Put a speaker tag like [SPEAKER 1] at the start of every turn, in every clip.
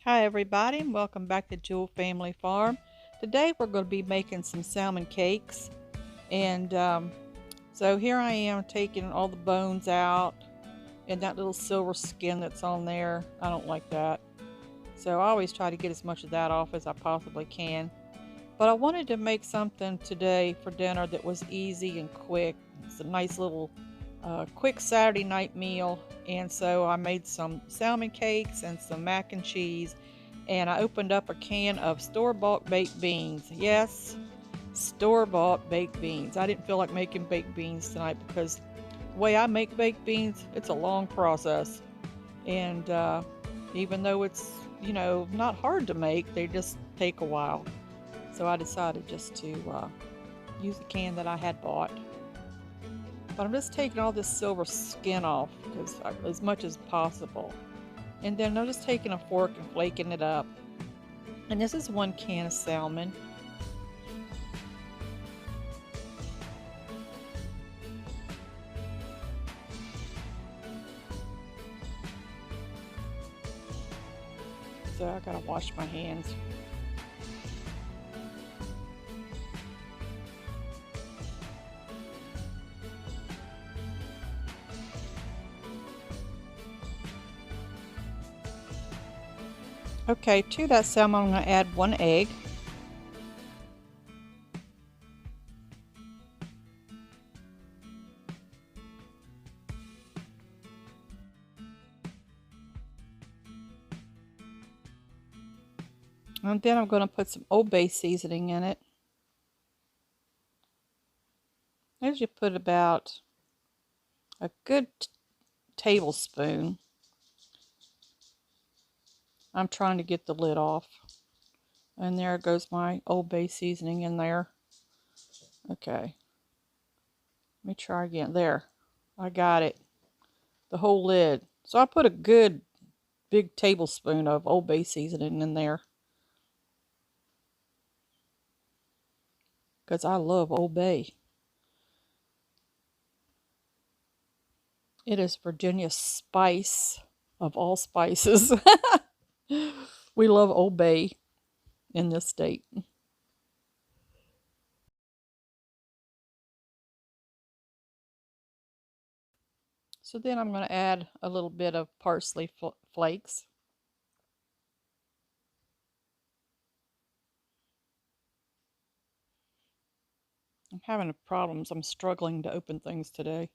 [SPEAKER 1] Hi everybody, and welcome back to Jewell Family Farm. Today we're going to be making some salmon cakes, and so here I am taking all the bones out and that little silver skin that's on there. I don't like that, so I always try to get as much of that off as I possibly can. But I wanted to make something today for dinner that was easy and quick. It's a nice little quick Saturday night meal, and so I made some salmon cakes and some mac and cheese, and I opened up a can of store-bought baked beans. Yes, store-bought baked beans. I didn't feel like making baked beans tonight because the way I make baked beans, it's a long process, and even though it's, not hard to make, they just take a while. So I decided just to use the can that I had bought. But I'm just taking all this silver skin off because as much as possible. And then I'm just taking a fork and flaking it up. And this is 1 can of salmon. So I gotta wash my hands. Okay, to that salmon I'm going to add 1 egg. And then I'm going to put some Old Bay seasoning in it. I usually put about a good tablespoon. I'm trying to get the lid off. And there goes my Old Bay seasoning in there. Okay. Let me try again. There. I got it. The whole lid. So I put a good big tablespoon of Old Bay seasoning in there. Because I love Old Bay. It is Virginia spice of all spices. We love Old Bay in this state. So then I'm going to add a little bit of parsley flakes. I'm having problems. I'm struggling to open things today.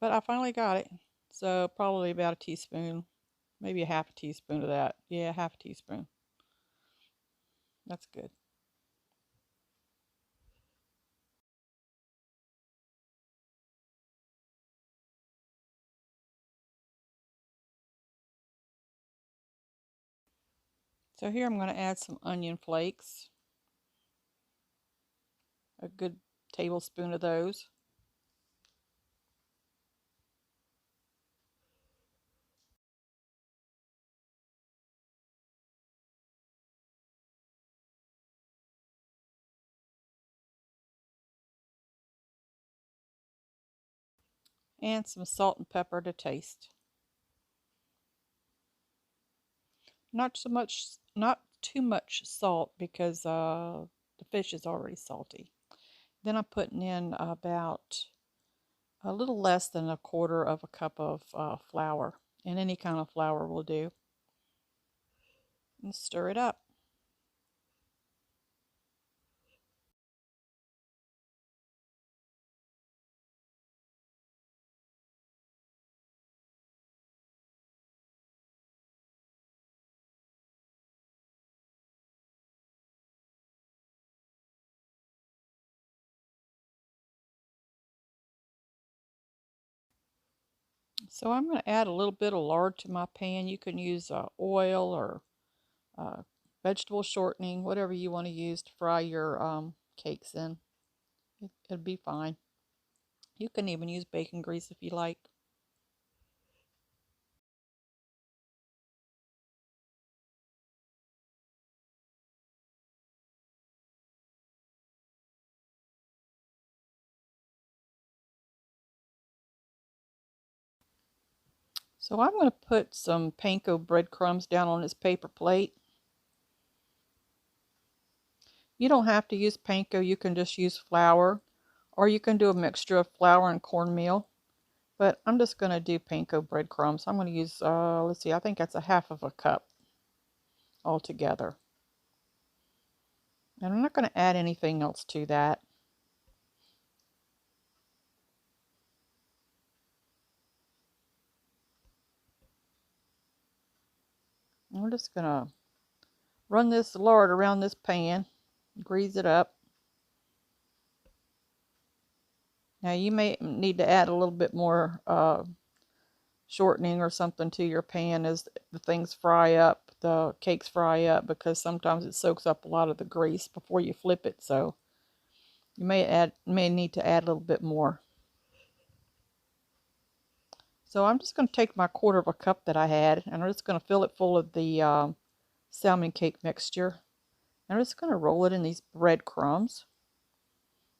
[SPEAKER 1] But I finally got it. So probably about a teaspoon, maybe a half a teaspoon of that. Yeah, half a teaspoon. That's good. So here I'm going to add some onion flakes. A good tablespoon of those. And some salt and pepper to taste. Not too much salt because the fish is already salty. Then I'm putting in about a little less than a quarter of a cup of flour, and any kind of flour will do. And stir it up. So I'm going to add a little bit of lard to my pan. You can use oil or vegetable shortening, whatever you want to use to fry your cakes in. It'll be fine. You can even use bacon grease if you like. So I'm going to put some panko breadcrumbs down on this paper plate. You don't have to use panko, you can just use flour, or you can do a mixture of flour and cornmeal. But I'm just going to do panko breadcrumbs. I'm going to use, let's see, I think that's a half of a cup altogether. And I'm not going to add anything else to that. I'm just going to run this lard around this pan, grease it up. Now you may need to add a little bit more shortening or something to your pan as the things fry up, the cakes fry up, because sometimes it soaks up a lot of the grease before you flip it. So you may need to add a little bit more. So I'm just going to take my quarter of a cup that I had, and I'm just going to fill it full of the salmon cake mixture. And I'm just going to roll it in these breadcrumbs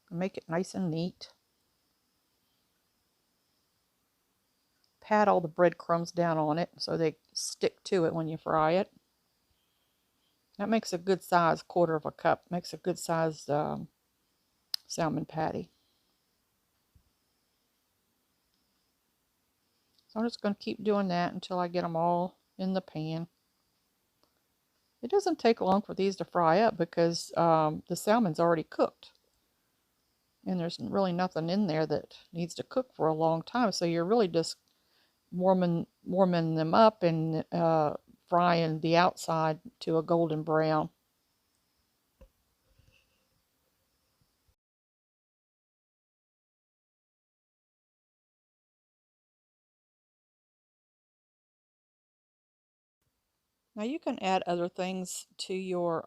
[SPEAKER 1] and make it nice and neat. Pat all the breadcrumbs down on it so they stick to it when you fry it. That makes a good size quarter of a cup. Makes a good sized salmon patty. So I'm just going to keep doing that until I get them all in the pan. It doesn't take long for these to fry up because the salmon's already cooked. And there's really nothing in there that needs to cook for a long time. So you're really just warming them up and frying the outside to a golden brown. Now you can add other things to your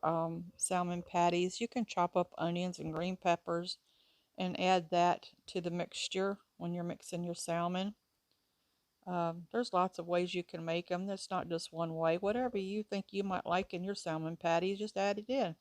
[SPEAKER 1] salmon patties. You can chop up onions and green peppers and add that to the mixture when you're mixing your salmon. There's lots of ways you can make them. There's not just one way. Whatever you think you might like in your salmon patties, just add it in.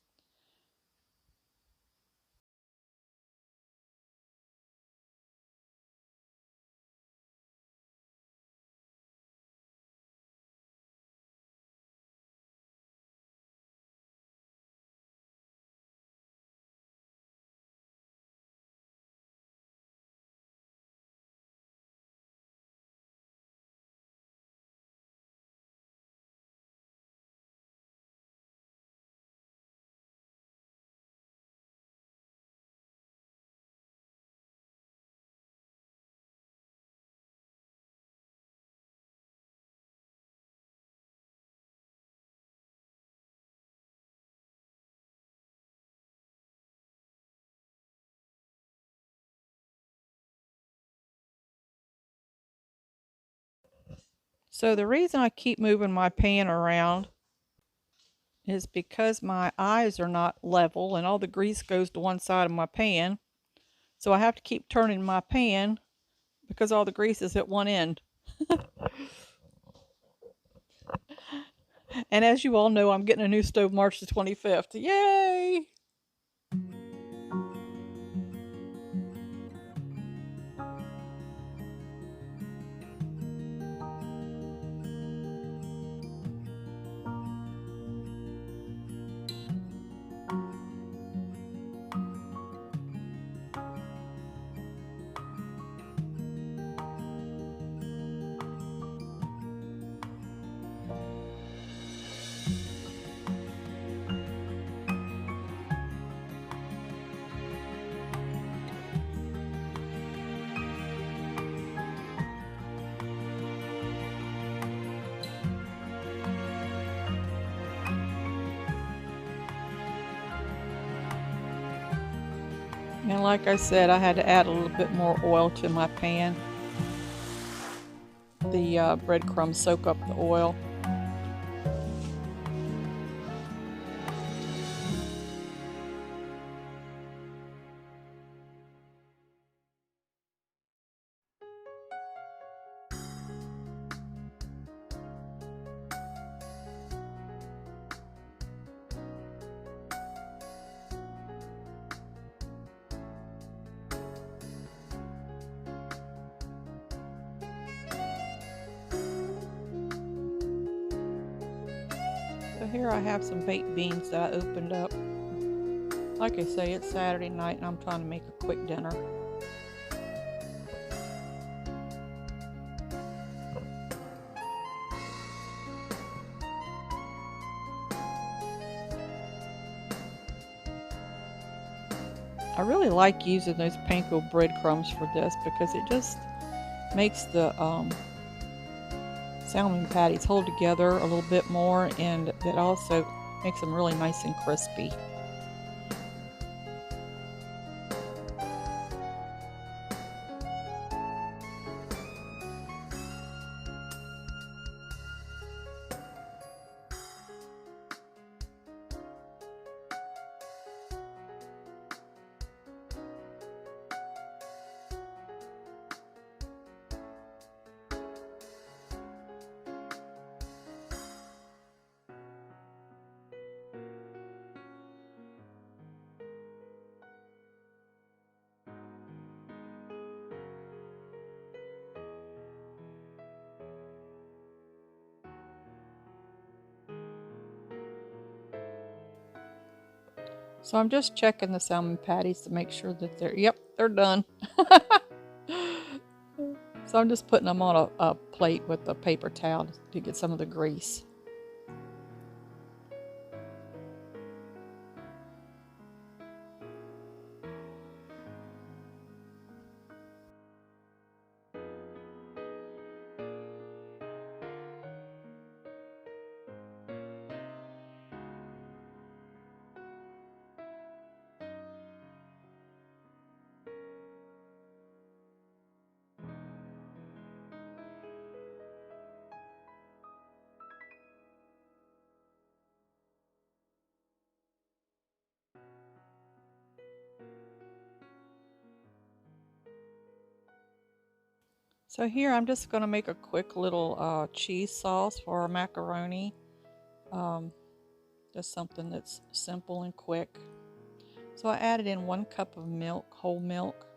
[SPEAKER 1] So the reason I keep moving my pan around is because my eyes are not level and all the grease goes to one side of my pan. So I have to keep turning my pan because all the grease is at one end. And as you all know, I'm getting a new stove March the 25th. Yay! And like I said, I had to add a little bit more oil to my pan. The breadcrumbs soak up the oil. So here I have some baked beans that I opened up. Like I say, it's Saturday night and I'm trying to make a quick dinner. I really like using those panko breadcrumbs for this because it just makes the salmon patties hold together a little bit more, and it also makes them really nice and crispy. So I'm just checking the salmon patties to make sure that they're done. So I'm just putting them on a plate with a paper towel to get some of the grease. So here I'm just going to make a quick little cheese sauce for our macaroni. Just something that's simple and quick. So I added in 1 cup of milk, whole milk.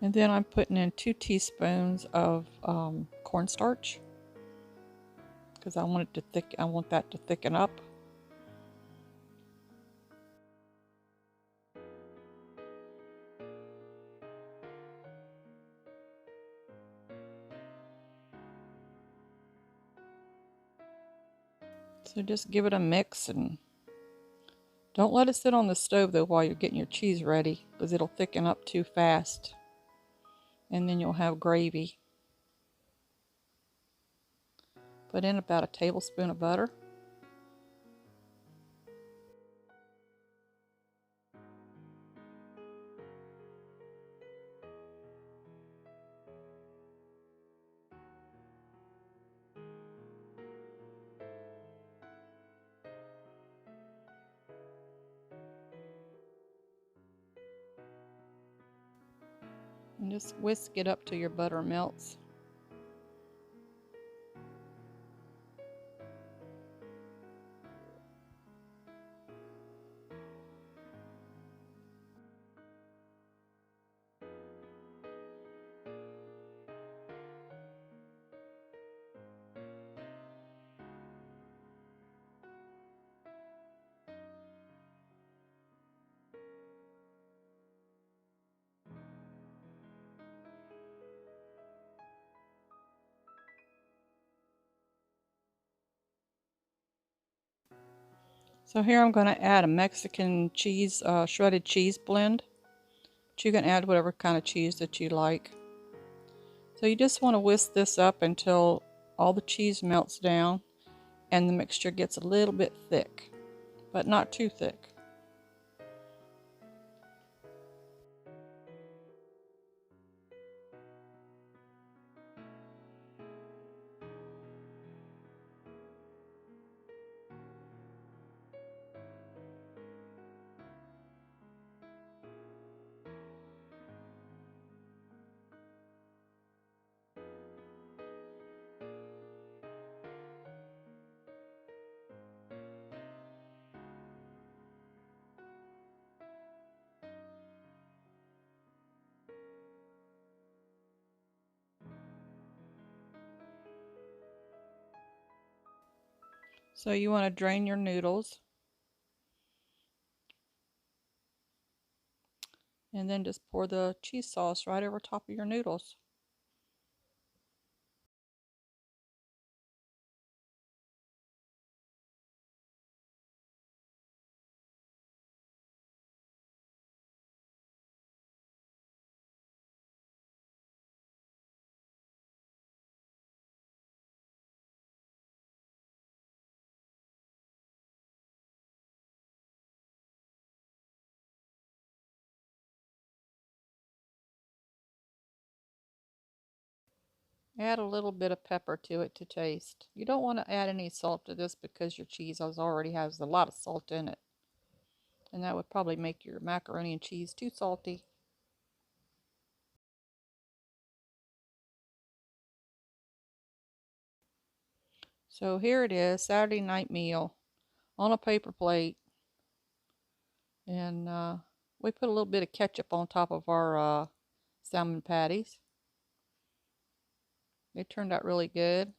[SPEAKER 1] And then I'm putting in 2 teaspoons of cornstarch because I want that to thicken up. So just give it a mix, and don't let it sit on the stove though while you're getting your cheese ready, because it'll thicken up too fast. And then you'll have gravy. Put in about a tablespoon of butter. And just whisk it up till your butter melts. So here I'm going to add a Mexican cheese, shredded cheese blend. But you can add whatever kind of cheese that you like. So you just want to whisk this up until all the cheese melts down and the mixture gets a little bit thick, but not too thick. So you want to drain your noodles. And then just pour the cheese sauce right over top of your noodles. Add a little bit of pepper to it to taste. You don't want to add any salt to this because your cheese already has a lot of salt in it. And that would probably make your macaroni and cheese too salty. So here it is, Saturday night meal on a paper plate. And we put a little bit of ketchup on top of our salmon patties. They turned out really good.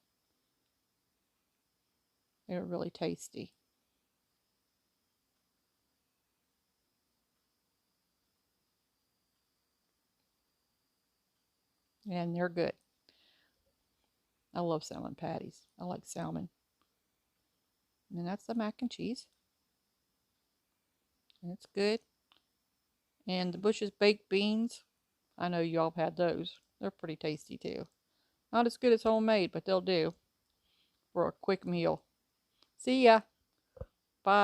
[SPEAKER 1] They were really tasty. And they're good. I love salmon patties. I like salmon. And that's the mac and cheese. And it's good. And the Bush's baked beans, I know y'all have had those. They're pretty tasty too. Not as good as homemade, but they'll do for a quick meal. See ya. Bye.